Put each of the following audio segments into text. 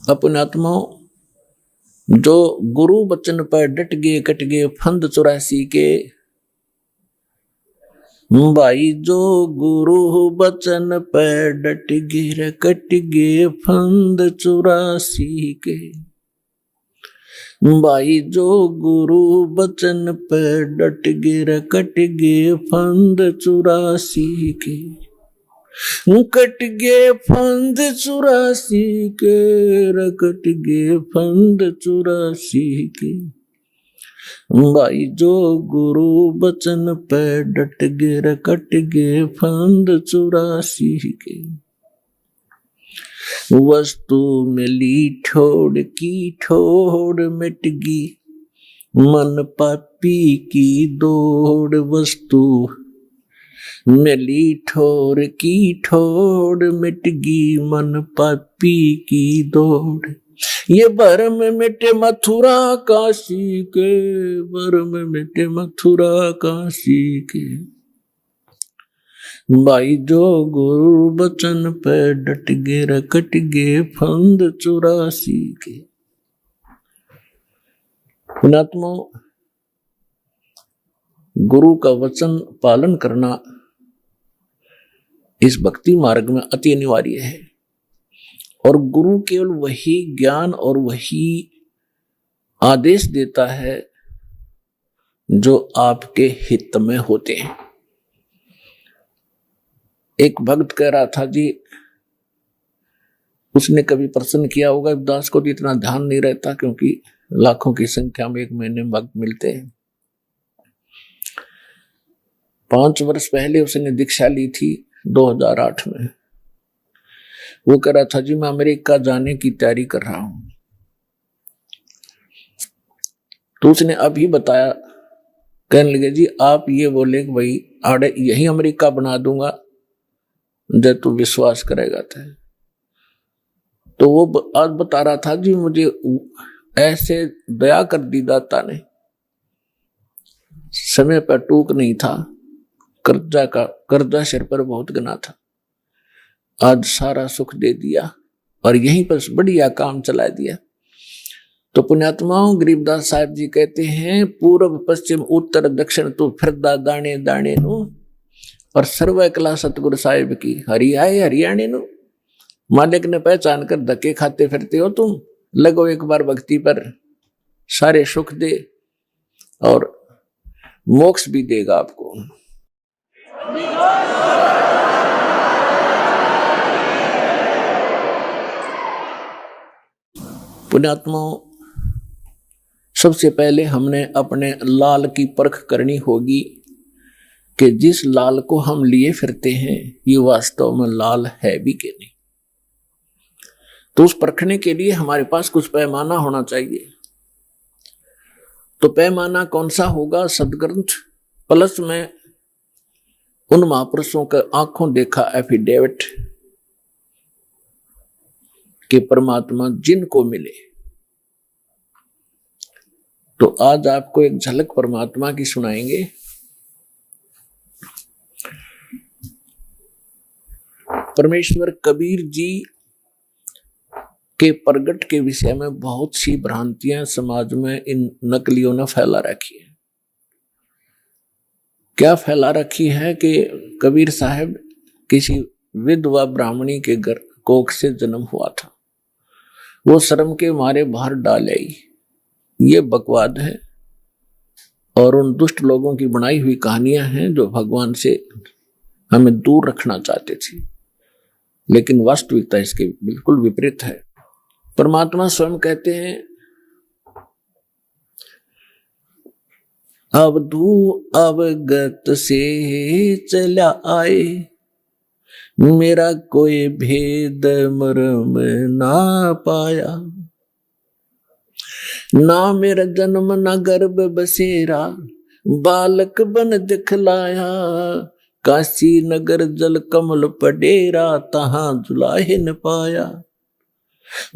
अपने आत्माओं, जो गुरु बचन पर डट गए कट गए फंद 84 के। भाई जो गुरु बचन पर डट गए कट गए फंद 84 के। भाई जो गुरु बचन पर डट गए कट गए फंद 84 के। कट गए फंद 84 के, कट गए फंद 84 के। भाई जो गुरु बचन पे डट गए कट गए फंद 84 के। वस्तु मिली ठोड़ की ठोड़ मिट गई, मन पापी की दौड़। वस्तु मिली ठोर की ठोड़ मिट गई, मन पापी की दौड़। ये भरम मिटे मथुरा काशी के, भरम मिटे मथुरा काशी के। भाई जो गुरु बचन पे डट गए कट गए फंद 84 के। पुणात्मा, गुरु का वचन पालन करना इस भक्ति मार्ग में अति अनिवार्य है। और गुरु केवल वही ज्ञान और वही आदेश देता है जो आपके हित में होते हैं। एक भक्त कह रहा था जी, उसने कभी प्रश्न किया होगा, दास को तो इतना ध्यान नहीं रहता क्योंकि लाखों की संख्या में एक महीने में भक्त मिलते हैं। 5 वर्ष पहले उसने दीक्षा ली थी 2008 में। वो कह रहा था जी मैं अमेरिका जाने की तैयारी कर रहा हूं। तो उसने अभी बताया, कहने लगे जी आप ये बोले कि भाई आड़े यही अमेरिका बना दूंगा जब तू विश्वास करेगा तो वो आज बता रहा था जी मुझे ऐसे दया कर दी दाता ने, समय पर टूक नहीं था, कर्जा सिर पर बहुत गना था, आज सारा सुख दे दिया और यहीं पर बढ़िया काम चला दिया। तो पुण्यात्माओं, गरीबदास साहब जी कहते हैं, पूर्व पश्चिम उत्तर दक्षिण तो फिरदा दाने दाने नु, और सर्व कला सतगुरु साहिब की हरियाए हरियाणे नु। मालिक ने पहचान कर धक्के खाते फिरते हो तुम, लगो एक बार भक्ति पर, सारे सुख दे और मोक्ष भी देगा आपको। पुण्यात्माओं, सबसे पहले हमने अपने लाल की परख करनी होगी कि जिस लाल को हम लिए फिरते हैं ये वास्तव में लाल है भी कि नहीं। तो उस परखने के लिए हमारे पास कुछ पैमाना होना चाहिए। तो पैमाना कौन सा होगा? सदग्रंथ प्लस में उन महापुरुषों का आंखों देखा एफिडेविट कि परमात्मा जिनको मिले। तो आज आपको एक झलक परमात्मा की सुनाएंगे। परमेश्वर कबीर जी के प्रगट के विषय में बहुत सी भ्रांतियां समाज में इन नकलियों ने फैला रखी है। क्या फैला रखी है कि कबीर साहब किसी विधवा ब्राह्मणी के घर कोख से जन्म हुआ था, वो शर्म के मारे बाहर डाल आई। ये बकवाद है और उन दुष्ट लोगों की बनाई हुई कहानियां हैं जो भगवान से हमें दूर रखना चाहते थे, लेकिन वास्तविकता इसके बिल्कुल विपरीत है। परमात्मा स्वयं कहते हैं, अवधू अवगत से चला आए, मेरा कोई भेद मर्म ना पाया। ना मेरा जन्म ना गर्भ बसेरा, बालक बन दिखलाया। काशी नगर जल कमल पडेरा, तहां जुलाहे न पाया।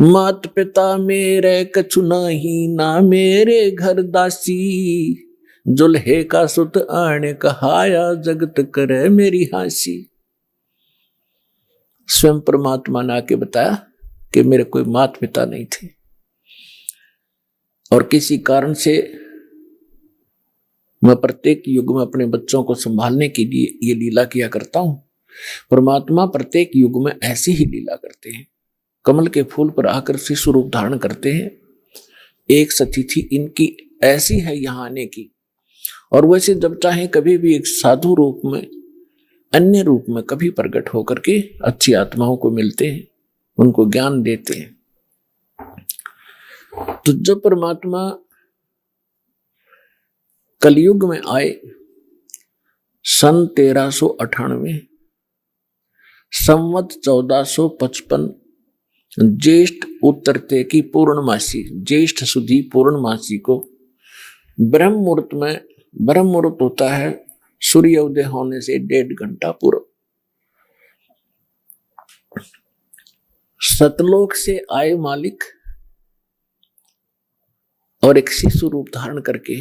मात पिता मेरे कछु नाही, ना मेरे घर दासी। जुल्हे का सुत आने कहाया, जगत करे मेरी हासी। स्वयं परमात्मा ने आके बताया कि मेरे कोई माता पिता नहीं थे और किसी कारण से मैं प्रत्येक युग में अपने बच्चों को संभालने के लिए ये लीला किया करता हूं। परमात्मा प्रत्येक युग में ऐसी ही लीला करते हैं, कमल के फूल पर आकर शिशु रूप धारण करते हैं। एक सतिथि इनकी ऐसी है यहाँ आने की, और वैसे जब चाहे कभी भी एक साधु रूप में, अन्य रूप में कभी प्रकट होकर के अच्छी आत्माओं को मिलते हैं, उनको ज्ञान देते हैं। तो जब परमात्मा कलयुग में आए सन 1398 संवत 1455 ज्येष्ठ उत्तरते की पूर्णमासी, ज्येष्ठ सुधी पूर्णमासी को ब्रह्म मुहूर्त में, ब्रह्म मुहूर्त होता है सूर्य उदय होने से 1.5 घंटा पूर्व, सतलोक से आए मालिक और एक शिशु रूप धारण करके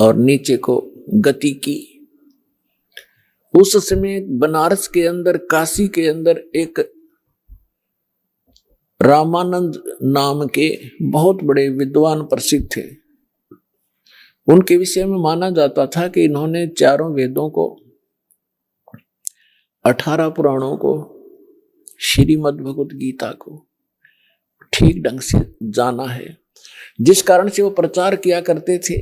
और नीचे को गति की। उस समय बनारस के अंदर, काशी के अंदर एक रामानंद नाम के बहुत बड़े विद्वान प्रसिद्ध थे। उनके विषय में माना जाता था कि इन्होंने 4 वेदों को, 18 पुराणों को, श्रीमद् भगवत गीता को ठीक ढंग से जाना है, जिस कारण से वो प्रचार किया करते थे।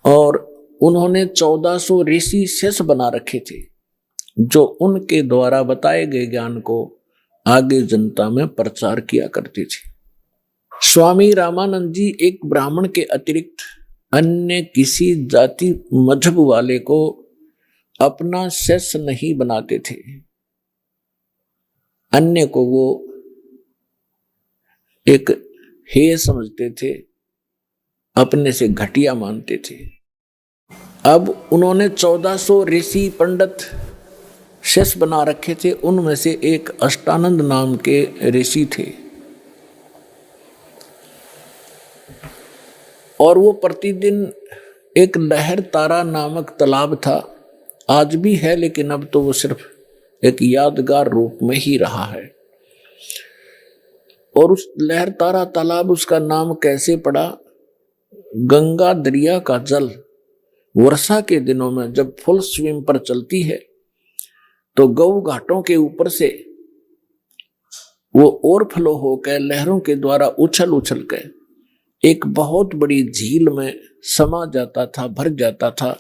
और उन्होंने 1400 ऋषि शेष बना रखे थे, जो उनके द्वारा बताए गए ज्ञान को आगे जनता में प्रचार किया करते थे। स्वामी रामानंद जी एक ब्राह्मण के अतिरिक्त अन्य किसी जाति मजहब वाले को अपना शिष्य नहीं बनाते थे। अन्य को वो एक हेय समझते थे, अपने से घटिया मानते थे। अब उन्होंने 1400 ऋषि पंडित शिष्य बना रखे थे। उनमें से एक अष्टानंद नाम के ऋषि थे, और वो प्रतिदिन एक लहर तारा नामक तालाब था, आज भी है, लेकिन अब तो वो सिर्फ एक यादगार रूप में ही रहा है। और उस लहर तारा तालाब, उसका नाम कैसे पड़ा? गंगा दरिया का जल वर्षा के दिनों में जब फुल स्विंग पर चलती है तो गौ घाटों के ऊपर से वो ओवरफ्लो होकर लहरों के द्वारा उछल उछल कर एक बहुत बड़ी झील में समा जाता था, भर जाता था।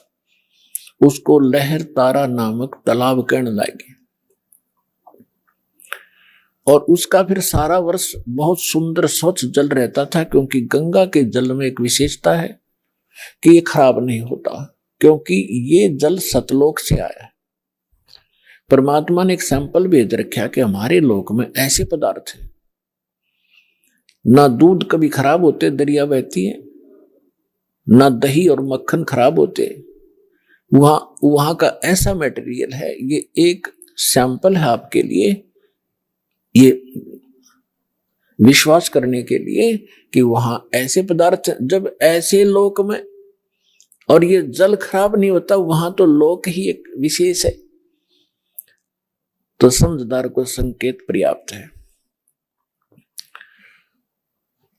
उसको लहर तारा नामक तालाब कहने लगे। और उसका फिर सारा वर्ष बहुत सुंदर स्वच्छ जल रहता था, क्योंकि गंगा के जल में एक विशेषता है कि ये खराब नहीं होता, क्योंकि ये जल सतलोक से आया है। परमात्मा ने एक सैंपल भेज रखा कि हमारे लोक में ऐसे पदार्थ हैं, ना दूध कभी खराब होते, दरिया बहती है, ना दही और मक्खन खराब होते। वहां का ऐसा मटेरियल है। ये एक सैंपल है आपके लिए, ये विश्वास करने के लिए कि वहां ऐसे पदार्थ, जब ऐसे लोक में और ये जल खराब नहीं होता, वहां तो लोक ही एक विशेष है। तो समझदार को संकेत पर्याप्त है।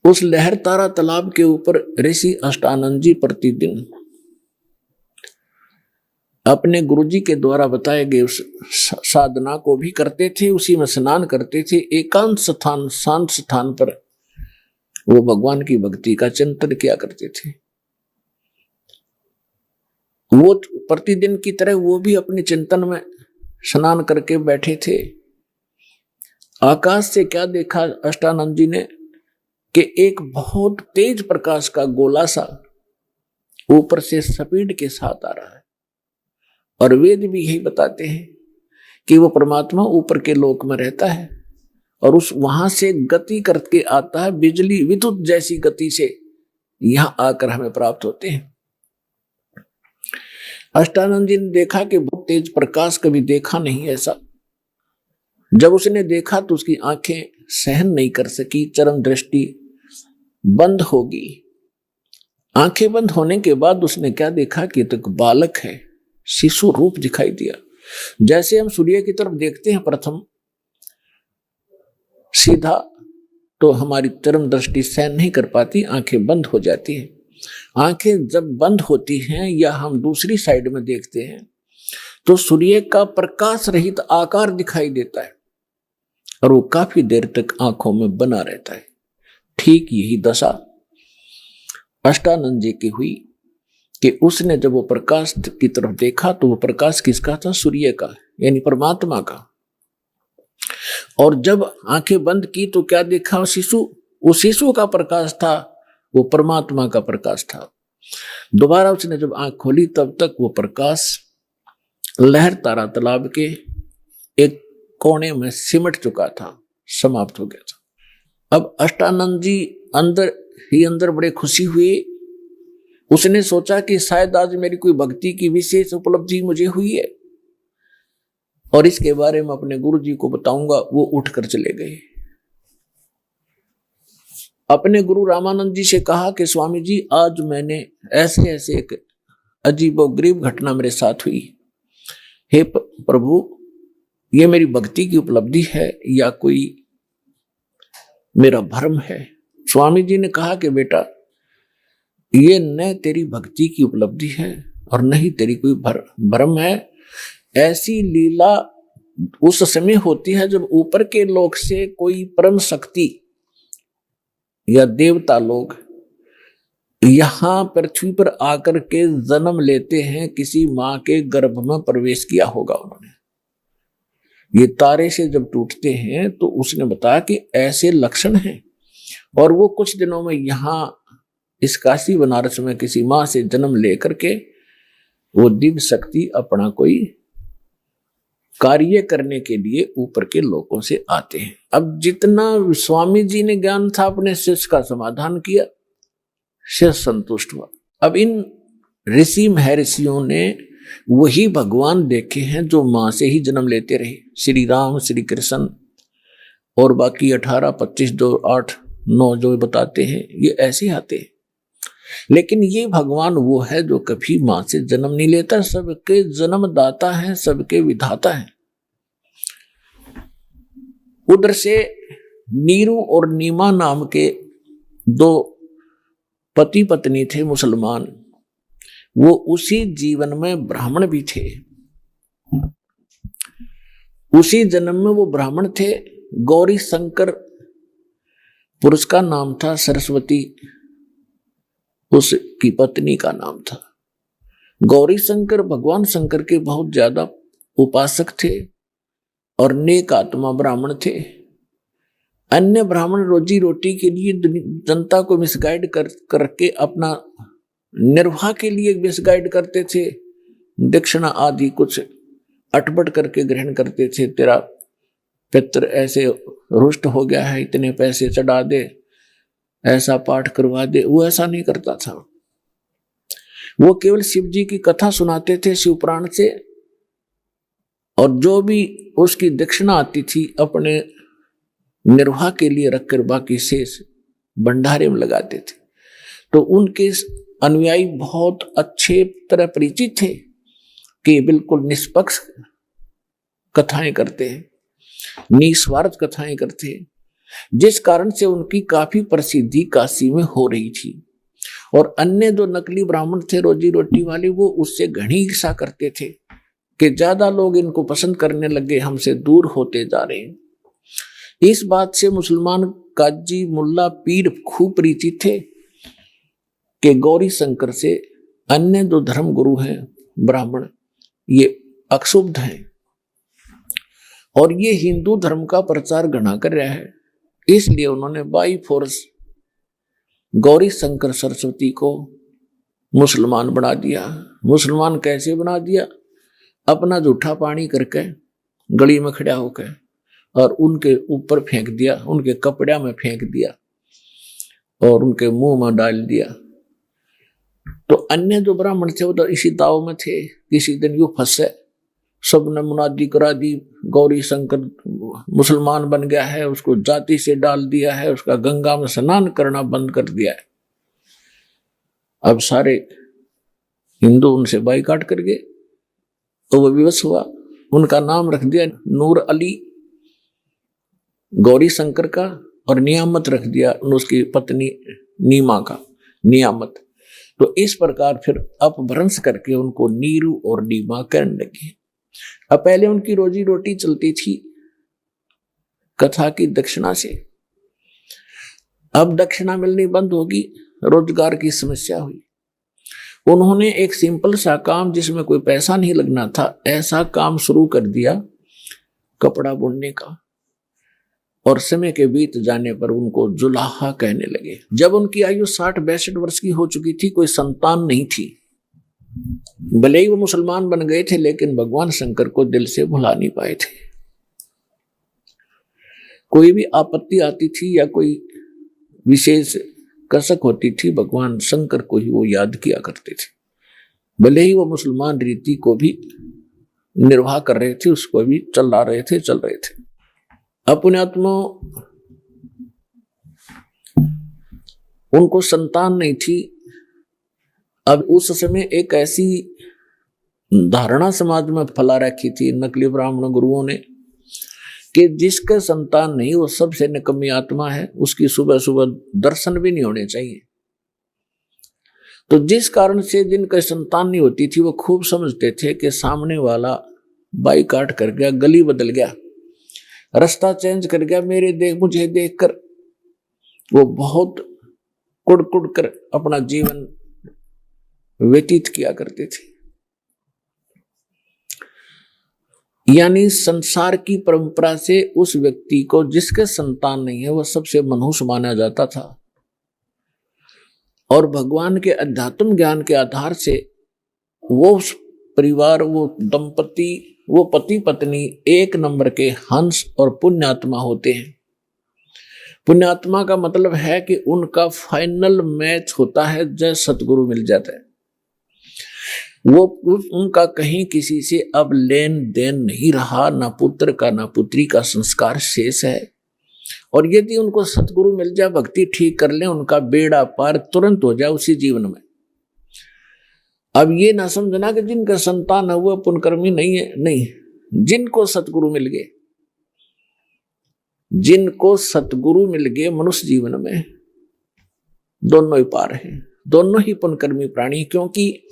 उस लहर तारा तालाब के ऊपर ऋषि अष्टानंद जी प्रतिदिन अपने गुरुजी के द्वारा बताए गए उस साधना को भी करते थे, उसी में स्नान करते थे। एकांत स्थान, शांत स्थान पर वो भगवान की भक्ति का चिंतन किया करते थे। वो प्रतिदिन की तरह वो भी अपने चिंतन में स्नान करके बैठे थे। आकाश से क्या देखा अष्टानंद जी ने कि एक बहुत तेज प्रकाश का गोला सा ऊपर से स्पीड के साथ आ रहा है। और वेद भी यही बताते हैं कि वो परमात्मा ऊपर के लोक में रहता है और उस वहां से गति करके आता है, बिजली विद्युत जैसी गति से यहां आकर हमें प्राप्त होते हैं। अष्टानंद जी ने देखा कि बहुत तेज प्रकाश कभी देखा नहीं ऐसा। जब उसने देखा तो उसकी आंखें सहन नहीं कर सकी, चरम दृष्टि बंद होगी। आंखें बंद होने के बाद उसने क्या देखा कि तो एक बालक है, शिशु रूप दिखाई दिया। जैसे हम सूर्य की तरफ देखते हैं प्रथम, सीधा तो हमारी चरम दृष्टि सहन नहीं कर पाती, आंखें बंद हो जाती हैं। आंखें जब बंद होती हैं या हम दूसरी साइड में देखते हैं तो सूर्य का प्रकाश रहित आकार दिखाई देता है और वो काफी देर तक आंखों में बना रहता है। ठीक यही दशा अष्टानंद जी की हुई कि उसने जब वो प्रकाश की तरफ देखा तो वो प्रकाश किसका था? सूर्य का, यानी परमात्मा का। और जब आंखें बंद की तो क्या देखा? शिशु, वो शिशु का प्रकाश था, वो परमात्मा का प्रकाश था। दोबारा उसने जब आंख खोली तब तक वो प्रकाश लहर तारा तालाब के एक कोने में सिमट चुका था, समाप्त हो गया था। अब अष्टानंद जी अंदर ही अंदर बड़े खुशी हुए। उसने सोचा कि शायद आज मेरी कोई भक्ति की विशेष उपलब्धि मुझे हुई है और इसके बारे में अपने गुरु जी को बताऊंगा। वो उठकर चले गए। अपने गुरु रामानंद जी से कहा कि स्वामी जी, आज मैंने ऐसे ऐसे एक अजीबोगरीब घटना मेरे साथ हुई। हे प्रभु, ये मेरी भक्ति की उपलब्धि है या कोई मेरा भ्रम है? स्वामी जी ने कहा कि बेटा, ये न तेरी भक्ति की उपलब्धि है और न ही तेरी कोई भ्रम है। ऐसी लीला उस समय होती है जब ऊपर के लोक से कोई परम शक्ति या देवता लोग यहां पृथ्वी पर आकर के जन्म लेते हैं। किसी मां के गर्भ में प्रवेश किया होगा उन्होंने। ये तारे से जब टूटते हैं तो उसने बताया कि ऐसे लक्षण हैं और वो कुछ दिनों में यहां इस काशी बनारस में किसी मां से जन्म लेकर के वो दिव्य शक्ति अपना कोई कार्य करने के लिए ऊपर के लोगों से आते हैं। अब जितना स्वामी जी ने ज्ञान था अपने शिष्य का समाधान किया, शिष्य संतुष्ट हुआ। अब इन ऋषि महर्षियों ने वही भगवान देखे हैं जो मां से ही जन्म लेते रहे। श्री राम, श्री कृष्ण और बाकी 18, 25, 2, 8, 9 जो बताते हैं, ये ऐसे आते हैं। लेकिन ये भगवान वो है जो कभी मां से जन्म नहीं लेता, सबके जन्मदाता है, सबके विधाता है। उधर से नीरू और नीमा नाम के 2 पति पत्नी थे मुसलमान। वो उसी जीवन में ब्राह्मण भी थे। उसी जन्म में वो ब्राह्मण थे। गौरी शंकर पुरुष का नाम था, सरस्वती उसकी पत्नी का नाम था। गौरी शंकर भगवान शंकर के बहुत ज्यादा उपासक थे और नेक आत्मा ब्राह्मण थे। अन्य ब्राह्मण रोजी रोटी के लिए जनता को मिसगाइड करके अपना निर्वाह के लिए मिसगाइड करते थे। दक्षिणा आदि कुछ अटपट करके ग्रहण करते थे। तेरा पितर ऐसे रुष्ट हो गया है, इतने पैसे चढ़ा दे, ऐसा पाठ करवा दे। वो ऐसा नहीं करता था। वो केवल शिव जी की कथा सुनाते थे शिव पुराण से, और जो भी उसकी दक्षिणा आती थी अपने निर्वाह के लिए रखकर बाकी शेष भंडारे में लगाते थे। तो उनके अनुयायी बहुत अच्छे तरह परिचित थे कि बिल्कुल निष्पक्ष कथाएं करते हैं, निस्वार्थ कथाएं करते हैं, जिस कारण से उनकी काफी प्रसिद्धि काशी में हो रही थी। और अन्य जो नकली ब्राह्मण थे रोजी रोटी वाले, वो उससे घनी ईर्ष्या करते थे कि ज्यादा लोग इनको पसंद करने लगे, हमसे दूर होते जा रहे हैं। इस बात से मुसलमान काजी, मुल्ला, पीर खूब परिचित थे कि गौरी शंकर से अन्य जो धर्म गुरु हैं ब्राह्मण, ये अक्षुब्ध हैं और ये हिंदू धर्म का प्रचार घना कर रहा है। इसलिए उन्होंने बाई फोर्स गौरी शंकर सरस्वती को मुसलमान बना दिया। मुसलमान कैसे बना दिया? अपना जूठा पानी करके गली में खड़ा होकर और उनके ऊपर फेंक दिया, उनके कपड़े में फेंक दिया और उनके मुंह में डाल दिया। तो अन्य जो ब्राह्मण थे वो तो इसी दाव में थे। किसी दिन यूं फंसे, सबने मुनादी करा दी, गौरी शंकर मुसलमान बन गया है, उसको जाति से डाल दिया है, उसका गंगा में स्नान करना बंद कर दिया है। अब सारे हिंदू उनसे बाइकाट कर गए। तो वो विवश हुआ, उनका नाम रख दिया नूर अली। गौरी शंकर का और नियामत रख दिया उसकी पत्नी नीमा का, नियामत। तो इस प्रकार फिर अपभ्रंश करके उनको नीरू और नीमा कहने लगे। अब पहले उनकी रोजी रोटी चलती थी कथा की दक्षिणा से, अब दक्षिणा मिलनी बंद होगी, रोजगार की समस्या हुई। उन्होंने एक सिंपल सा काम जिसमें कोई पैसा नहीं लगना था, ऐसा काम शुरू कर दिया कपड़ा बुनने का। और समय के बीत जाने पर उनको जुलाहा कहने लगे। जब उनकी आयु 60-62 वर्ष की हो चुकी थी, कोई संतान नहीं थी। भले ही वो मुसलमान बन गए थे, लेकिन भगवान शंकर को दिल से भुला नहीं पाए थे। कोई भी आपत्ति आती थी या कोई विशेष कसक होती थी, भगवान शंकर को ही वो याद किया करते थे। भले ही वो मुसलमान रीति को भी निर्वाह कर रहे थे, उसको भी चल रहे थे। पुण्यात्मा, उनको संतान नहीं थी। अब उस समय एक ऐसी धारणा समाज में फैला रखी थी नकली ब्राह्मण गुरुओं ने कि जिसके संतान नहीं वो सबसे निकम्मी आत्मा है, उसकी सुबह सुबह दर्शन भी नहीं होने चाहिए। तो जिस कारण से जिनके संतान नहीं होती थी वो खूब समझते थे कि सामने वाला बाई काट कर गया, गली बदल गया, रास्ता चेंज कर गया, मुझे देखकर वो बहुत कुड़ कर अपना जीवन व्यतीत किया करते थे। यानी संसार की परंपरा से उस व्यक्ति को जिसके संतान नहीं है वह सबसे मनहूस माना जाता था। और भगवान के अध्यात्म ज्ञान के आधार से वो परिवार, वो दंपति, वो पति पत्नी एक नंबर के हंस और पुण्यात्मा होते हैं। पुण्यात्मा का मतलब है कि उनका फाइनल मैच होता है जब सतगुरु मिल जाता है। वो उनका कहीं किसी से अब लेन देन नहीं रहा, ना पुत्र का ना पुत्री का संस्कार शेष है। और यदि उनको सतगुरु मिल जाए, भक्ति ठीक कर ले, उनका बेड़ा पार तुरंत हो जाए उसी जीवन में। अब ये ना समझना कि जिनका संतान है वो पुण्यकर्मी नहीं है, नहीं। जिनको सतगुरु मिल गए, जिनको सतगुरु मिल गए मनुष्य जीवन में, दोनों ही पार हैं, दोनों ही पुण्यकर्मी प्राणी। क्योंकि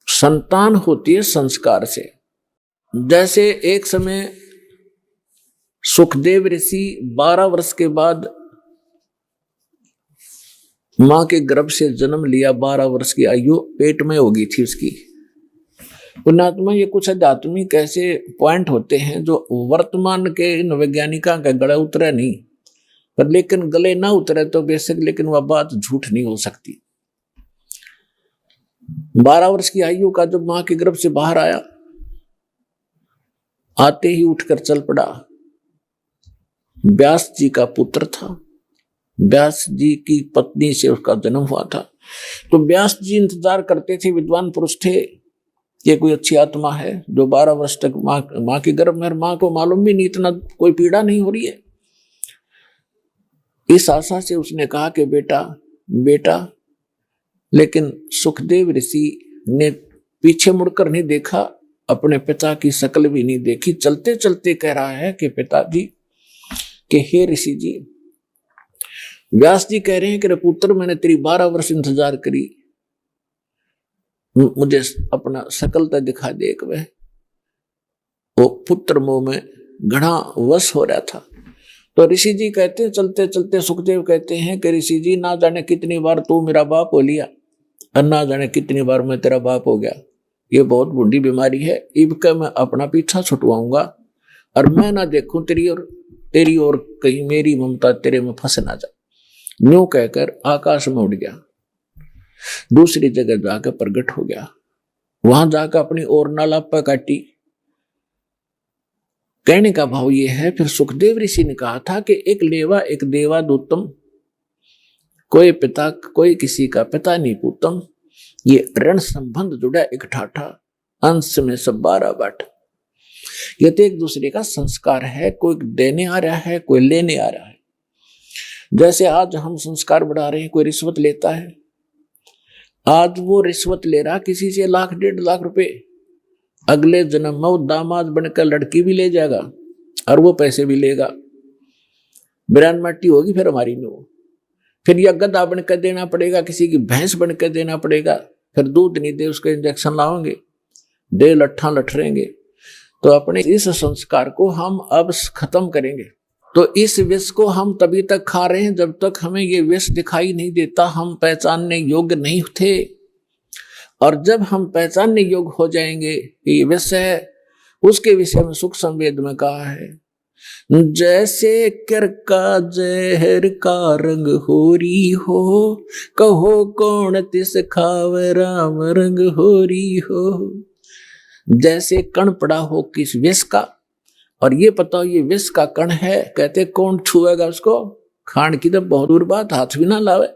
संतान होती है संस्कार से। जैसे एक समय सुखदेव ऋषि 12 वर्ष के बाद मां के गर्भ से जन्म लिया, 12 वर्ष की आयु पेट में हो गई थी उसकी। पुण्यात्मा, ये कुछ आध्यात्मिक ऐसे पॉइंट होते हैं जो वर्तमान के इन वैज्ञानिकों का गला उतरे नहीं, पर लेकिन गले ना उतरे तो बेशक, लेकिन वह बात झूठ नहीं हो सकती। 12 वर्ष की आयु का जब मां के गर्भ से बाहर आया, आते ही उठकर चल पड़ा। व्यास जी का पुत्र था, व्यास जी की पत्नी से उसका जन्म हुआ था। तो व्यास जी इंतजार करते थे, विद्वान पुरुष थे, ये कोई अच्छी आत्मा है जो 12 वर्ष तक मां के गर्भ में, मां को मालूम भी नहीं, इतना कोई पीड़ा नहीं हो रही है। इस आशा से उसने कहा कि बेटा। लेकिन सुखदेव ऋषि ने पीछे मुड़कर नहीं देखा, अपने पिता की शक्ल भी नहीं देखी। चलते चलते कह रहा है कि पिताजी, कि हे ऋषि जी, व्यास जी कह रहे हैं कि पुत्र, मैंने तेरी 12 वर्ष इंतजार करी, मुझे अपना शक्ल तो दिखा दे एक वह। वो पुत्र मोह में घना वश हो रहा था। तो ऋषि जी कहते हैं, चलते चलते सुखदेव कहते हैं कि ऋषि जी, ना जाने कितनी बार तू मेरा बाप हो लिया और ना जाने कितनी बार मैं तेरा बाप हो गया। ये बहुत बूढ़ी बीमारी है, इबका मैं अपना पीछा छुटवाऊंगा और मैं ना देखूं तेरी और कहीं मेरी ममता तेरे में फंस ना जाए। न्यू कहकर आकाश में उड़ गया, दूसरी जगह जाकर प्रकट हो गया। वहां जाकर अपनी और नालापा काटी। कहने का भाव ये है, फिर सुखदेव ऋषि ने कहा था कि एक लेवा एक देवादूतम, कोई पिता कोई किसी का पिता नहीं पूतम। ये ऋण संबंध जुड़ा एक ठाठा, अंश में सब 12 बाट। ये तो एक दूसरे का संस्कार है, कोई देने आ रहा है, कोई लेने आ रहा है। जैसे आज हम संस्कार बढ़ा रहे हैं, कोई रिश्वत लेता है, आज वो रिश्वत ले रहा किसी से 1 लाख 1.5 लाख रुपए, अगले जन्म में वो दामाद बनकर लड़की भी ले जाएगा और वो पैसे भी लेगा। बिरान माटी होगी फिर हमारी में वो, फिर या गधा बन कर देना पड़ेगा, किसी की भैंस बन कर देना पड़ेगा, फिर दूध नहीं दे उसके इंजेक्शन लाओगे, दे लट्ठा लठरेंगे। तो अपने इस संस्कार को हम अब खत्म करेंगे। तो इस विष को हम तभी तक खा रहे हैं जब तक हमें ये विष दिखाई नहीं देता, हम पहचानने योग्य नहीं थे। और जब हम पहचानने योग्य हो जाएंगे कि ये विष है, उसके विषय में सुख संवेद में कहा है, जैसे कर का जहर का रंग होरी हो, कहो कौन तिस खाव राम रंग होरी हो। जैसे कण पड़ा हो किस विष का, और ये पता हो ये विष का कण है, कहते कौन छुएगा उसको, खान की तो बहुत दूर बात, हाथ भी ना लावे,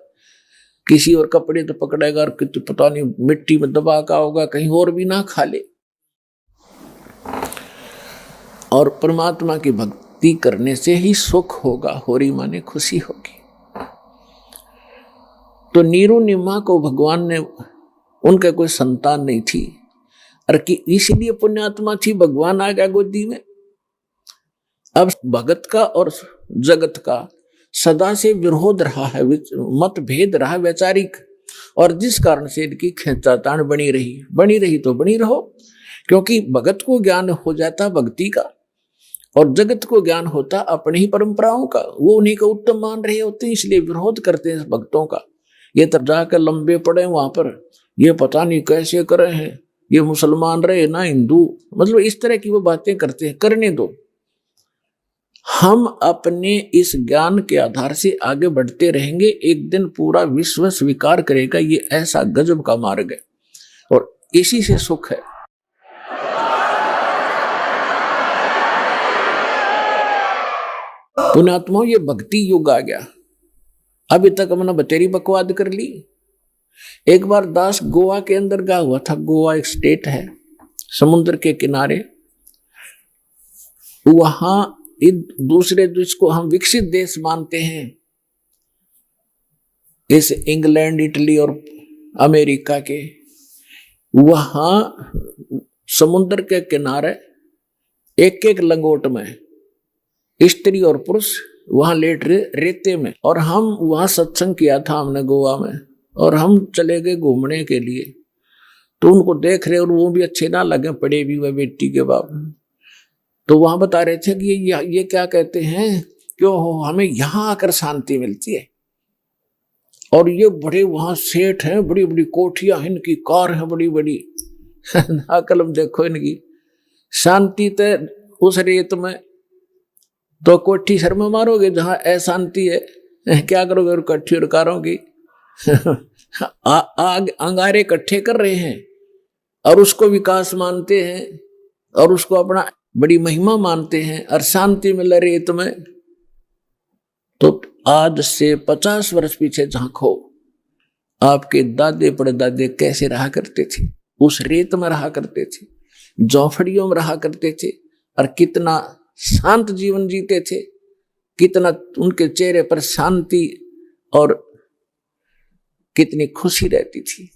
किसी और कपड़े तो पकड़ेगा और कितने पता नहीं मिट्टी में दबा का होगा, कहीं और भी ना खा ले। और परमात्मा की भक्ति करने से ही सुख होगा, होरी माने खुशी होगी। तो नीरू निमा को भगवान ने, उनके कोई संतान नहीं थी, और कि इसलिए पुण्यात्मा थी, भगवान आ गया गोदी में। अब भगत का और जगत का सदा से विरोध रहा है, मतभेद रहा वैचारिक, और जिस कारण से इनकी खींचातान बनी रही तो बनी रहो, क्योंकि भगत को ज्ञान हो जाता भक्ति का, और जगत को ज्ञान होता अपनी ही परंपराओं का, वो उन्हीं को उत्तम मान रहे होते हैं, इसलिए विरोध करते हैं भक्तों का। ये तब जाकर लंबे पड़े वहां पर, ये पता नहीं कैसे कर रहे हैं, ये मुसलमान रहे ना हिंदू, मतलब इस तरह की वो बातें करते हैं, करने दो। हम अपने इस ज्ञान के आधार से आगे बढ़ते रहेंगे, एक दिन पूरा विश्व स्वीकार करेगा ये ऐसा गजब का मार्ग है, और इसी से सुख है। पुण्यात्माओं, ये भक्ति युग आ गया। अभी तक हमने बतेरी बकवाद कर ली। एक बार दास गोवा के अंदर गया हुआ था। गोवा एक स्टेट है समुद्र के किनारे, वहां दूसरे देश को हम विकसित देश मानते हैं, इस इंग्लैंड इटली और अमेरिका के, वहां समुद्र के किनारे एक एक लंगोट में स्त्री और पुरुष वहां लेट रेते में, और हम वहां सत्संग किया था हमने गोवा में, और हम चले गए घूमने के लिए। तो उनको देख रहे और वो भी अच्छे ना लगे, पड़े भी वह बेटी के बाप। तो वहां बता रहे थे कि ये क्या कहते हैं, क्यों हो हमें यहाँ आकर शांति मिलती है, और ये बड़े वहां सेठ हैं, बड़ी बड़ी कोठियां, इनकी कार है बड़ी बड़ी, कलम देखो इनकी, शांति तो उस रेत में, तो कोठी सर में मारोगे जहां अशांति है, क्या करोगे और कट्ठी और कारों की आग अंगारे इकट्ठे कर रहे हैं, और उसको विकास मानते हैं, और उसको अपना बड़ी महिमा मानते हैं, और शांति मिल रही तुम्हें। तो आज से 50 वर्ष पीछे झांको, आपके दादे परदादे कैसे रहा करते थे, उस रेत में रहा करते थे, झोंपड़ियों में रहा करते थे, और कितना शांत जीवन जीते थे, कितना उनके चेहरे पर शांति और कितनी खुशी रहती थी।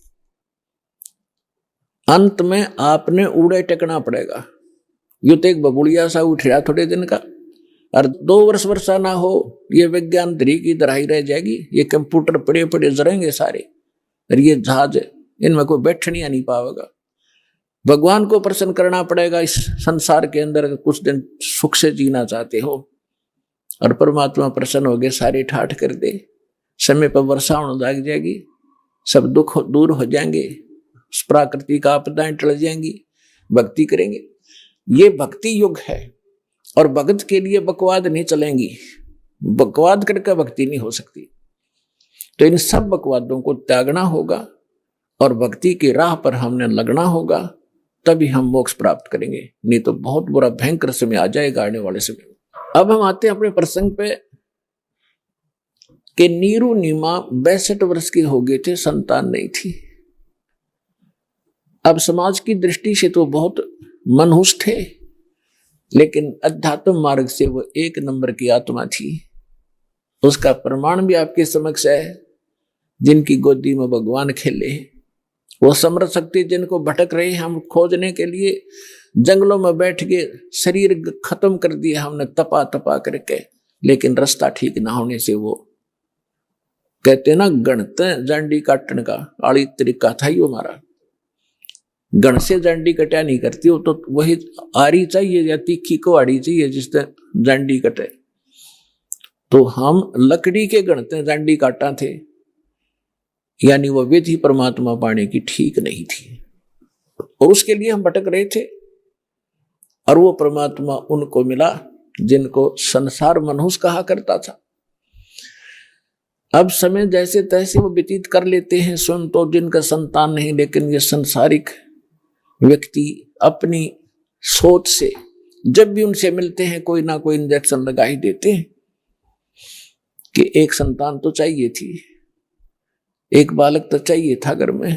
अंत में आपने उड़े टेकना पड़ेगा। यू तो एक बबुड़िया सा उठ रहा थोड़े दिन का, और 2 वर्ष वर्षा ना हो, ये विज्ञान धरी की दराई रह जाएगी, ये कंप्यूटर पड़े पड़े जरेंगे सारे, और ये जहाज इनमें कोई बैठने नहीं पाएगा। भगवान को प्रसन्न करना पड़ेगा इस संसार के अंदर, कुछ दिन सुख से जीना चाहते हो, और परमात्मा प्रसन्न हो गए, सारे ठाठ कर दे, समय पर वर्षा होने लग जाएगी, सब दुख दूर हो जाएंगे, प्राकृतिक आपदाएं टल जाएंगी, भक्ति करेंगे। ये भक्ति युग है, और भगत के लिए बकवाद नहीं चलेंगी, बकवाद करके भक्ति नहीं हो सकती। तो इन सब बकवादों को त्यागना होगा, और भक्ति की राह पर हमने लगना होगा, तभी हम मोक्ष प्राप्त करेंगे, नहीं तो बहुत बुरा भयंकर समय आ जाएगा आने वाले समय। अब हम आते हैं अपने प्रसंग पे कि नीरू नीमा 62 वर्ष के हो गए थे, संतान नहीं थी। अब समाज की दृष्टि से तो बहुत मनहूस थे, लेकिन अध्यात्म मार्ग से वो 1 नंबर की आत्मा थी। उसका प्रमाण भी आपके समक्ष है। जिनकी गोदी में भगवान खेले, वो समर्थ शक्ति जिनको भटक रहे हैं, हम खोजने के लिए जंगलों में बैठ के शरीर खत्म कर दिया हमने, तपा तपा करके लेकिन रास्ता ठीक ना होने से वो कहते ना गणते जांडी काटने का आड़ी तरीका था ही हमारा। गण से जांडी कटा नहीं करती, वो तो वही आरी चाहिए या तीखी को आड़ी चाहिए जिससे जांडी कटे। तो हम लकड़ी के गणते जांडी काटा थे, यानी वो विधि परमात्मा पाने की ठीक नहीं थी और उसके लिए हम भटक रहे थे। और वो परमात्मा उनको मिला जिनको संसार मनहूस कहा करता था। अब समय जैसे तैसे वो व्यतीत कर लेते हैं, स्वयं तो जिनका संतान नहीं, लेकिन ये संसारिक व्यक्ति अपनी सोच से जब भी उनसे मिलते हैं कोई ना कोई इंजेक्शन लगा ही देते हैं कि एक संतान तो चाहिए थी, एक बालक तो चाहिए था घर में।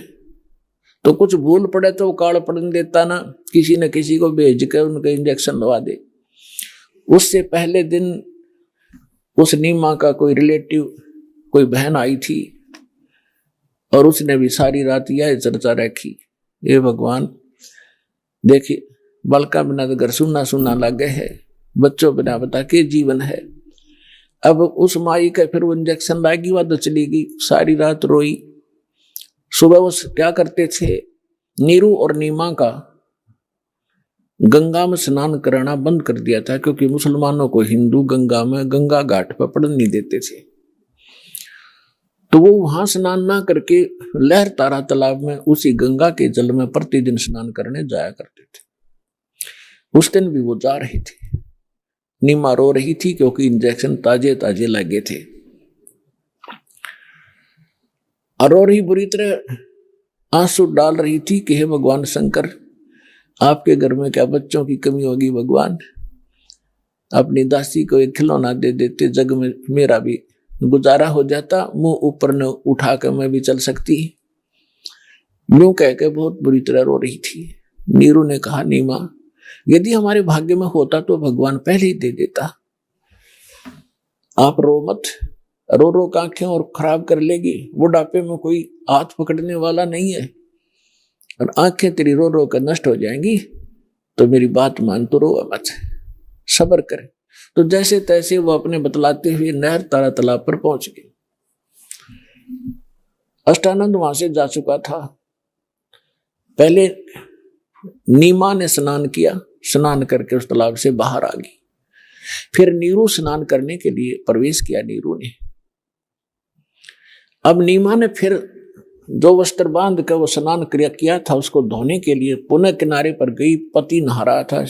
तो कुछ भूल पड़े तो वो काल पड़ने देता ना, किसी न किसी को भेज कर उनका इंजेक्शन लगा दे। उससे पहले दिन उस नीमा का कोई रिलेटिव, कोई बहन आई थी और उसने भी सारी रात यह चर्चा रखी, ये भगवान देखिए बालका बिना तो घर सुनना सुनना लगे है, बच्चों बिना बता के जीवन है। अब उस माई का फिर वो इंजेक्शन लागी, वह तो चली गई, सारी रात रोई। सुबह वो क्या करते थे, नीरू और नीमा का गंगा में स्नान कराना बंद कर दिया था, क्योंकि मुसलमानों को हिंदू गंगा में गंगा घाट पर पड़ने नहीं देते थे। तो वो वहां स्नान ना करके लहर तारा तालाब में उसी गंगा के जल में प्रतिदिन स्नान करने जाया करते थे। उस दिन भी वो जा रही थी। नीमा रो रही थी क्योंकि इंजेक्शन ताजे ताजे लगे थे और रो रही बुरी तरह आंसू डाल रही थी कि हे भगवान शंकर, आपके घर में क्या बच्चों की कमी होगी भगवान, अपनी दासी को एक खिलौना दे देते, जग में मेरा भी गुजारा हो जाता, मुंह ऊपर न उठाकर मैं भी चल सकती। यूं कहकर बहुत बुरी तरह रो रही थी। नीरू ने कहा, नीमा यदि हमारे भाग्य में होता तो भगवान पहले ही दे देता, आप रो मत। रो रो के आंखें और खराब कर लेगी, बुढ़ापे में कोई हाथ पकड़ने वाला नहीं है और आंखें तेरी रो रो कर नष्ट हो जाएंगी, तो मेरी बात मान, तो रो मत, सब्र कर। तो जैसे तैसे वो अपने बतलाते हुए नहर तारा तालाब पर पहुंच गए। अष्टानंद वहां से जा चुका था। पहले नीमा ने स्नान किया, स्नान करके उस तालाब से बाहर आ गई। फिर नीरू स्नान करने के लिए प्रवेश किया। नीरू ने अब नीमा ने फिर जो वस्त्र बांध कर वो स्नान क्रिया किया था उसको धोने के लिए पुनः किनारे पर गई। पति नहा रहा था।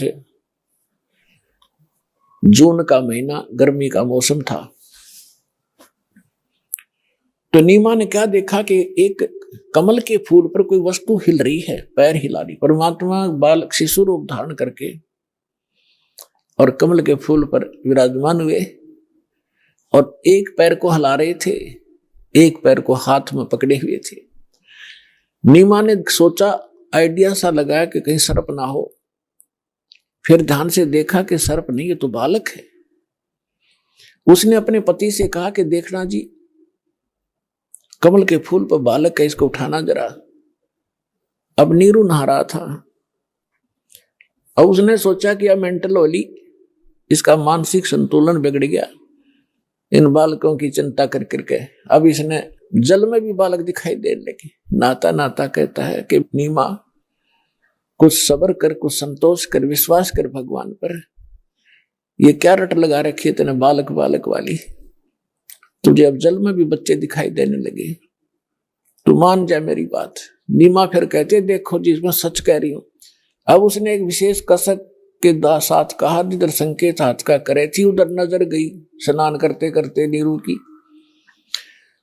जून का महीना, गर्मी का मौसम था। तो नीमा ने क्या देखा कि एक कमल के फूल पर कोई वस्तु हिल रही है, पैर हिला रही। परमात्मा बालक शिशु रूप धारण करके और कमल के फूल पर विराजमान हुए और एक पैर को हिला रहे थे, एक पैर को हाथ में पकड़े हुए थे। नीमा ने सोचा, आइडिया सा लगाया कि कहीं सर्प ना हो। फिर ध्यान से देखा कि सर्प नहीं, ये तो बालक है। उसने अपने पति से कहा कि देखना जी, कमल के फूल पर बालक है, इसको उठाना जरा। अब नीरू नहा रहा था। अब उसने सोचा कि अब मेंटल होली, इसका मानसिक संतुलन बिगड़ गया इन बालकों की चिंता कर करके। अब इसने जल में भी बालक दिखाई देने लगे। नाता नाता कहता है कि नीमा कुछ सब्र कर, कुछ संतोष कर, विश्वास कर भगवान पर। ये क्या रट लगा रखी है तेने बालक बालक वाली, तुझे अब जल में भी बच्चे दिखाई देने लगे, तू मान जा मेरी बात। नीमा फिर कहते, देखो जी मैं सच कह रही हूं। अब उसने एक विशेष कसक के साथ कहा, जिधर संकेत हाथ का करे थी उधर नजर गई स्नान करते करते नीरू की।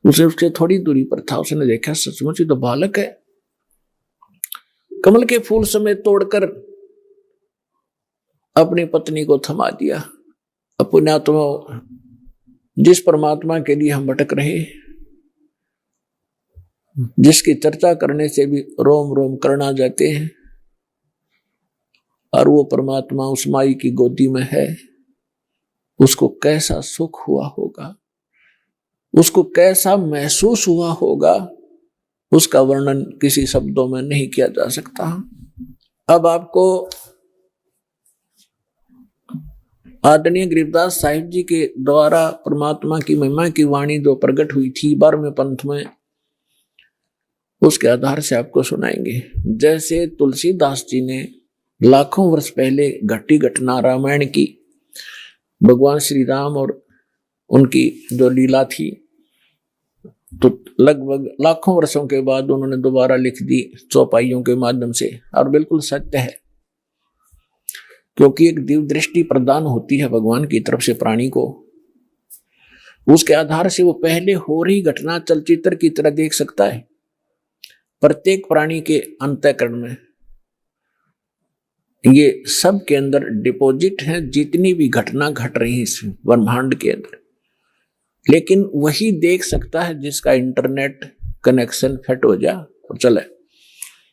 उसे उससे थोड़ी दूरी पर था। उसने देखा सचमुच ही तो बालक है। कमल के फूल समेत तोड़कर अपनी पत्नी को थमा दिया। पुण्यात्मा, जिस परमात्मा के लिए हम भटक रहे, जिसकी चर्चा करने से भी रोम रोम करना जाते हैं, और वो परमात्मा उस माई की गोदी में है, उसको कैसा सुख हुआ होगा, उसको कैसा महसूस हुआ होगा, उसका वर्णन किसी शब्दों में नहीं किया जा सकता। अब आपको आदरणीय गरीबदास साहिब जी के द्वारा परमात्मा की महिमा की वाणी जो प्रकट हुई थी 12वें पंथ में, उसके आधार से आपको सुनाएंगे। जैसे तुलसीदास जी ने लाखों वर्ष पहले घटी घटना रामायण की, भगवान श्री राम और उनकी जो लीला थी, तो लगभग लाखों वर्षों के बाद उन्होंने दोबारा लिख दी चौपाइयों के माध्यम से, और बिल्कुल सत्य है, क्योंकि एक दिव्य दृष्टि प्रदान होती है भगवान की तरफ से प्राणी को। उसके आधार से वो पहले हो रही घटना चलचित्र की तरह देख सकता है। प्रत्येक प्राणी के अंतःकरण में ये सब के अंदर डिपॉजिट है, जितनी भी घटना घट रही है इस ब्रह्मांड के अंदर, लेकिन वही देख सकता है जिसका इंटरनेट कनेक्शन फिट हो जाए और चले,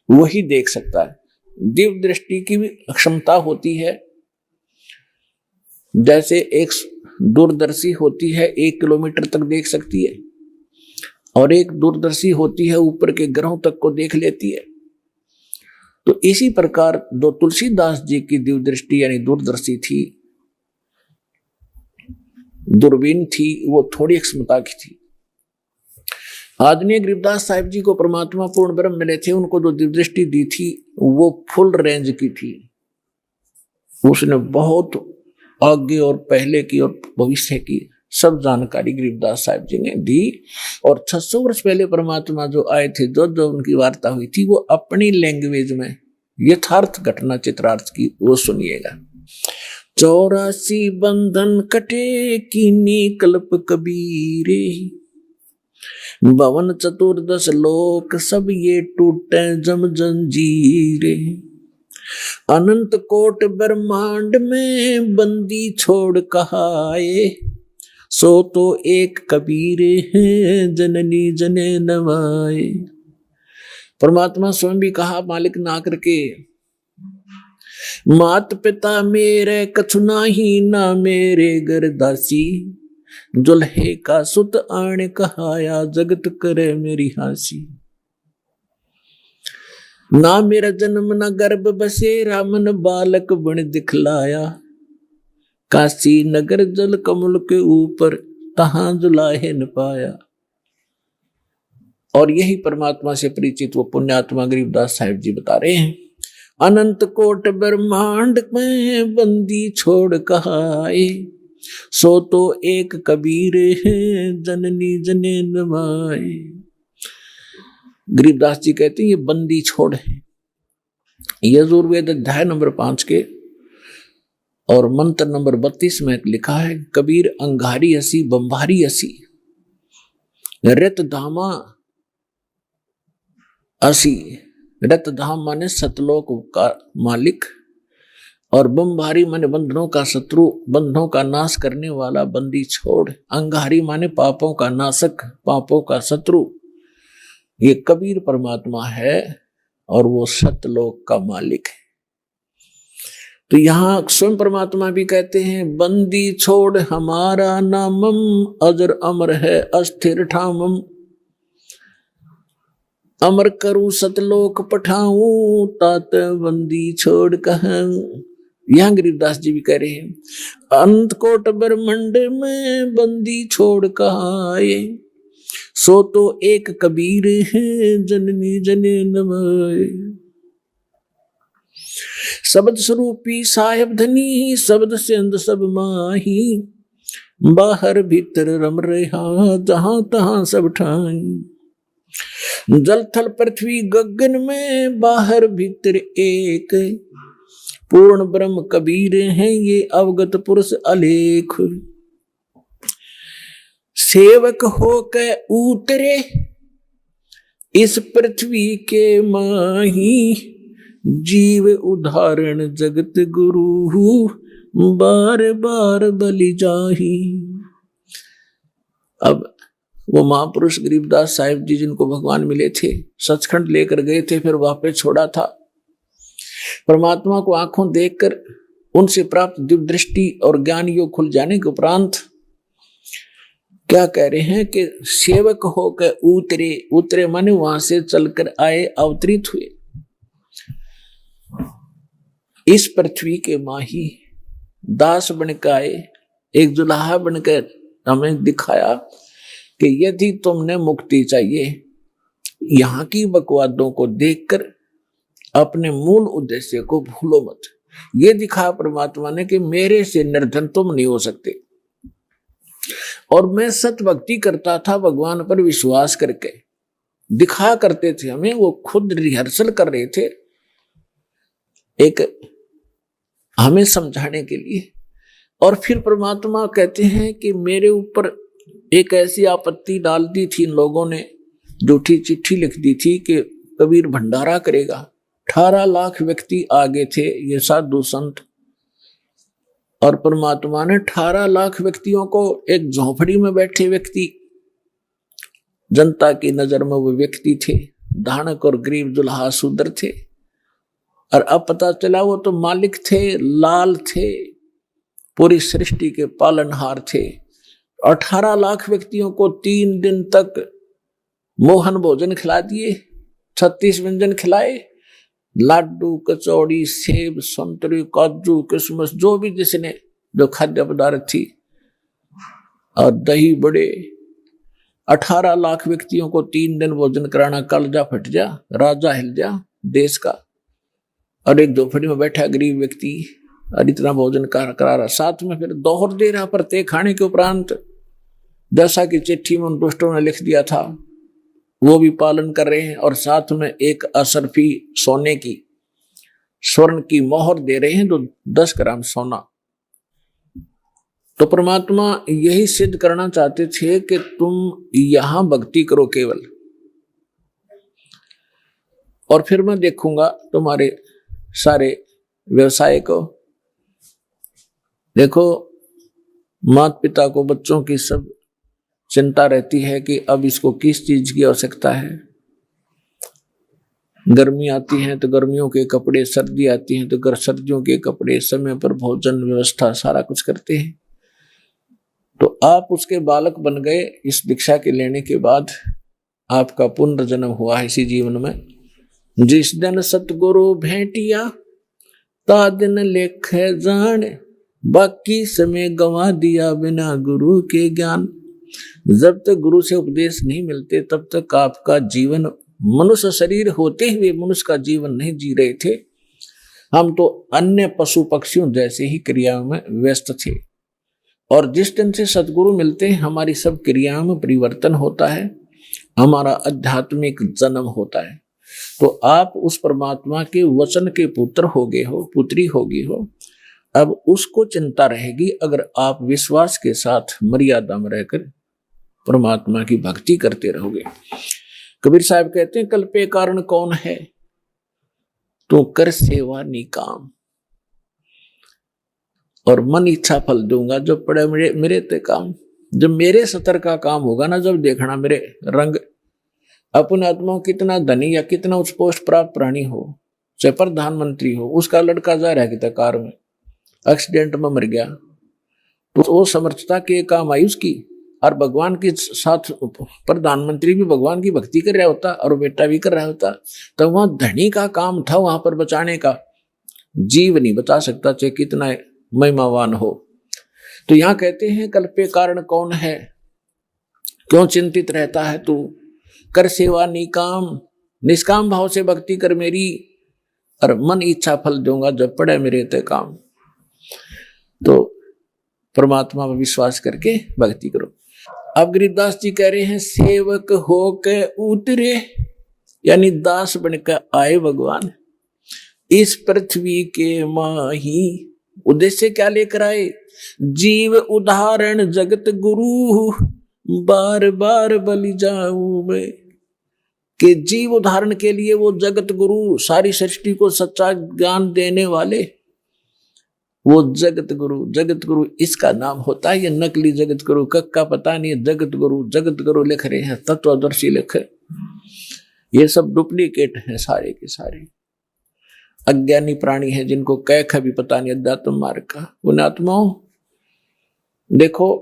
वही देख सकता है। दिव्य दृष्टि की भी क्षमता होती है। जैसे एक दूरदर्शी होती है 1 किलोमीटर तक देख सकती है, और एक दूरदर्शी होती है ऊपर के ग्रहों तक को देख लेती है। तो इसी प्रकार जो तुलसीदास जी की दिव्य दृष्टि यानी दूरदर्शी थी, दूरबीन थी, वो थोड़ी क्षमता की थी। आदरणीय गरीबदास साहिब जी को परमात्मा पूर्ण ब्रह्म मिले थे, उनको जो दिव्य दृष्टि दी थी वो फुल रेंज की थी। उसने बहुत आगे और पहले की और भविष्य की सब जानकारी गरीबदास साहिब जी ने दी। और 600 वर्ष पहले परमात्मा जो आए थे, जो उनकी वार्ता हुई थी, वो अपनी लैंग्वेज में यथार्थ घटना चित्रार्थ की, वो सुनिएगा। 84 बंधन कटे कीनी कल्प कबीरे, भवन 14 लोक सब ये टूटे जम जंजीरे, अनंत कोट ब्रह्मांड में बंदी छोड़ कहाए, सो तो एक कबीर है जननी जने नवाए। परमात्मा स्वयं भी कहा मालिक ना करके, मात पिता मेरे कछु नाही, ना मेरे घर दासी, दुल्हे का सुत आण कहाया, जगत करे मेरी हासी। ना मेरा जन्म न गर्भ बसेरा, मन बालक बन दिखलाया, काशी नगर जल कमल के ऊपर, तहां जुलाहे न पाया। और यही परमात्मा से परिचित वो पुण्यात्मा गरीबदास साहिब जी बता रहे हैं, अनंत कोट ब्रह्मांड में बंदी छोड़ कहाए, सो तो एक कबीर है जननी जने नवाए। गरीबदास जी कहते हैं ये बंदी छोड़ है। यजुर्वेद अध्याय नंबर 5 के और मंत्र नंबर 32 में लिखा है, कबीर अंगारी असी बंबारी असी, रत धामा असी। रत धाम माने सतलोक का मालिक, और बंबारी माने बंधनों का शत्रु, बंधनों का नाश करने वाला बंदी छोड़। अंगारी माने पापों का नाशक, पापों का शत्रु। ये कबीर परमात्मा है और वो सतलोक का मालिक है। तो यहां स्वयं परमात्मा भी कहते हैं, बंदी छोड़ हमारा नामम, अजर अमर है अस्थिर ठामम, अमर करूं सतलोक पठाऊं, तात बंदी छोड़ कहूं। यहां गरीबदास जी भी कह रहे हैं, अंत कोट ब्रह्मंड में बंदी छोड़ कहाए, सो तो एक कबीर है जननी जने नवाए। शब्द स्वरूपी साहेब धनी, शब्द से अंद सब माही, बाहर भीतर रम रहा जहां तहां सब ठाई। जल थल पृथ्वी गगन में, बाहर भीतर एक, पूर्ण ब्रह्म कबीर हैं ये अवगत पुरुष अलेख। सेवक होकर उतरे इस पृथ्वी के माही, जीव उदाहरण जगत गुरु, बार बार बलि जाही। अब वो महापुरुष गरीबदास साहिब जी जिनको भगवान मिले थे, सचखंड लेकर गए थे, फिर वापस छोड़ा था। परमात्मा को आंखों देखकर उनसे प्राप्त दिव्य दृष्टि और ज्ञान योग खुल जाने के उपरांत क्या कह रहे हैं कि सेवक होकर उतरे। उतरे माने वहां से चलकर आए, अवतरित हुए इस पृथ्वी के माही। दास बनकर आए, एक दुल्हा बनकर हमें दिखाया कि यदि तुमने मुक्ति चाहिए, यहाँ की बकवादों को देखकर अपने मूल उद्देश्य को भूलो मत। ये दिखा परमात्मा ने कि मेरे से निर्धन तुम नहीं हो सकते। और मैं सत भक्ति करता था, भगवान पर विश्वास करके दिखा करते थे हमें, वो खुद रिहर्सल कर रहे थे एक हमें समझाने के लिए। और फिर परमात्मा कहते हैं कि मेरे ऊपर एक ऐसी आपत्ति डाल दी थी इन लोगों ने, झूठी चिट्ठी लिख दी थी कि कबीर भंडारा करेगा। 18 लाख व्यक्ति आगे थे, ये साधु संत, और परमात्मा ने 18 लाख व्यक्तियों को, एक झोपड़ी में बैठे व्यक्ति, जनता की नजर में वो व्यक्ति थे, धानक और गरीब दुल्हा शूद्र थे, और अब पता चला वो तो मालिक थे, लाल थे, पूरी सृष्टि के पालनहार थे। 18 लाख व्यक्तियों को 3 दिन तक मोहन भोजन खिला दिए, 36 व्यंजन खिलाए, लाडू, कचौड़ी, सेब, संतरे, काजू, किशमिश, जो भी जिसने जो खाद्य पदार्थ थी, और दही बड़े। 18 लाख व्यक्तियों को 3 दिन भोजन कराना, कलजा फट जा, राजा हिल जा देश का। और एक झोपड़ी में बैठा गरीब व्यक्ति और इतना भोजन करा रहा, साथ में फिर दोहर दे रहा प्रत्येक खाने के उपरांत, जैसा कि चिट्ठी में उन दुष्टों ने लिख दिया था वो भी पालन कर रहे हैं। और साथ में एक असरफी सोने की, स्वर्ण की मोहर दे रहे हैं, तो 10 ग्राम सोना। तो परमात्मा यही सिद्ध करना चाहते थे कि तुम यहां भक्ति करो केवल, और फिर मैं देखूंगा तुम्हारे सारे व्यवसाय को। देखो, माता पिता को बच्चों की सब चिंता रहती है कि अब इसको किस चीज की आवश्यकता है। गर्मी आती है तो गर्मियों के कपड़े, सर्दी आती है तो सर्दियों के कपड़े, समय पर भोजन व्यवस्था सारा कुछ करते हैं। तो आप उसके बालक बन गए इस दीक्षा के लेने के बाद, आपका पुनर्जन्म हुआ है इसी जीवन में। जिस दिन सतगुरु भेंटिया ता दिन लेख जान, बाकी समय गंवा दिया बिना गुरु के ज्ञान। जब तक गुरु से उपदेश नहीं मिलते तब तक आपका जीवन, मनुष्य शरीर होते हुए मनुष्य का जीवन नहीं जी रहे थे। हम तो अन्य पशु पक्षियों जैसे ही क्रियाओं में व्यस्त थे। और जिस दिन से सदगुरु मिलते हैं हमारी सब क्रियाओं में परिवर्तन होता है, हमारा आध्यात्मिक जन्म होता है। तो आप उस परमात्मा के वचन के पुत्र हो गए हो, पुत्री हो गई हो। अब उसको चिंता रहेगी अगर आप विश्वास के साथ मर्यादा में रहकर परमात्मा की भक्ति करते रहोगे। कबीर साहब कहते हैं, कल्पे कारण कौन है, तो कर सेवा निकाम, और मन इच्छा फल दूंगा जो पड़े मेरे ते काम। जब मेरे सतर का काम होगा ना, जब देखना मेरे रंग। अपने आत्मा कितना धनी या कितना उच्च पोस्ट प्राप्त प्राणी हो, चाहे प्रधानमंत्री हो, उसका लड़का जा रहा है कार में, एक्सीडेंट में मर गया, तो वो समर्थता के काम आई उसकी। और भगवान के साथ प्रधानमंत्री भी भगवान की भक्ति कर रहा होता और बेटा भी कर रहा होता, तो वहां धनी का काम था वहां पर बचाने का। जीव नहीं बचा सकता चाहे कितना महिमावान हो। तो यहां कहते हैं, कल्पे कारण कौन है, क्यों चिंतित रहता है तू, कर सेवा निकाम, निष्काम भाव से भक्ति कर मेरी, और मन इच्छा फल दूंगा जब पड़े मेरे ते काम। तो परमात्मा पर विश्वास करके भक्ति करो। अब गरीबदास जी कह रहे हैं, सेवक होके उतरे, यानी दास बनकर आए भगवान इस पृथ्वी के माही। उद्देश्य क्या लेकर आए, जीव उदाहरण जगत गुरु, बार बार बलि जाऊं मैं। कि जीव उदाहरण के लिए वो जगत गुरु, सारी सृष्टि को सच्चा ज्ञान देने वाले, वो जगत गुरु। जगत गुरु इसका नाम होता है, ये नकली जगत गुरु का पता नहीं है। जगत गुरु लिख रहे हैं, तत्वदर्शी लिख, ये सब डुप्लीकेट हैं सारे के सारे। अज्ञानी प्राणी हैं जिनको कैख भी पता नहीं अध्यात्म मार्ग का। उन आत्माओं, देखो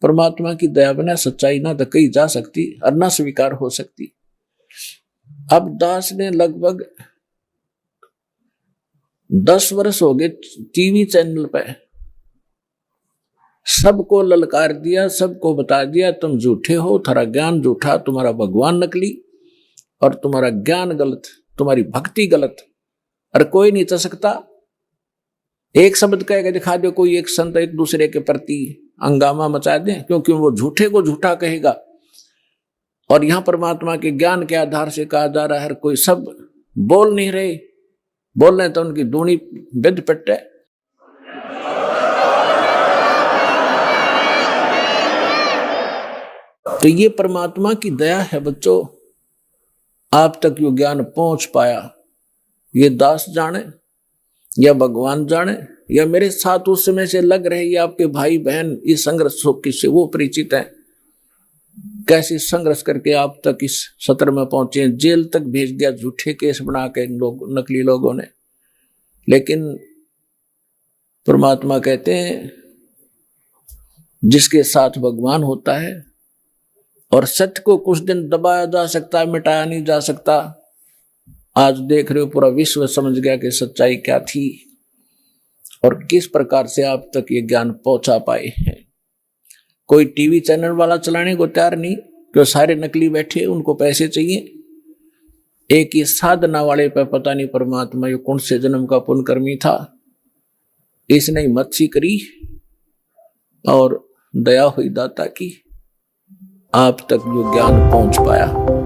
परमात्मा की दया बिना सच्चाई ना तो कही जा सकती और ना स्वीकार हो सकती। अब दास ने लगभग 10 वर्ष हो गए टीवी चैनल पे सबको ललकार दिया, सबको बता दिया तुम झूठे हो, तुम्हारा ज्ञान झूठा, तुम्हारा भगवान नकली और तुम्हारा ज्ञान गलत, तुम्हारी भक्ति गलत। और कोई नहीं चल सकता। एक शब्द कह के दिखा दो कोई एक संत एक दूसरे के प्रति हंगामा मचा दे, क्योंकि वो झूठे को झूठा कहेगा। और यहां परमात्मा के ज्ञान के आधार से कहा जा रहा है कोई सब बोल नहीं रहे, बोल रहे तो उनकी दूनी विद पिट है। तो ये परमात्मा की दया है बच्चों, आप तक यो ज्ञान पहुंच पाया। ये दास जाने या भगवान जाने या मेरे साथ उस समय से लग रहे ये आपके भाई बहन इस संघर्ष से वो परिचित हैं, कैसे संघर्ष करके आप तक इस सत्र में पहुंचे। जेल तक भेज दिया झूठे केस बना के नकली लोगों ने। लेकिन परमात्मा कहते हैं जिसके साथ भगवान होता है, और सत्य को कुछ दिन दबाया जा सकता है, मिटाया नहीं जा सकता। आज देख रहे हो पूरा विश्व समझ गया कि सच्चाई क्या थी और किस प्रकार से आप तक ये ज्ञान पहुंचा पाए हैं। कोई टीवी चैनल वाला चलाने को तैयार नहीं, क्यों सारे नकली बैठे, उनको पैसे चाहिए। एक ये साधना वाले पे पता नहीं परमात्मा ये कौन से जन्म का पुण्यकर्मी था, इसने मच्छी करी और दया हुई दाता की, आप तक जो ज्ञान पहुंच पाया।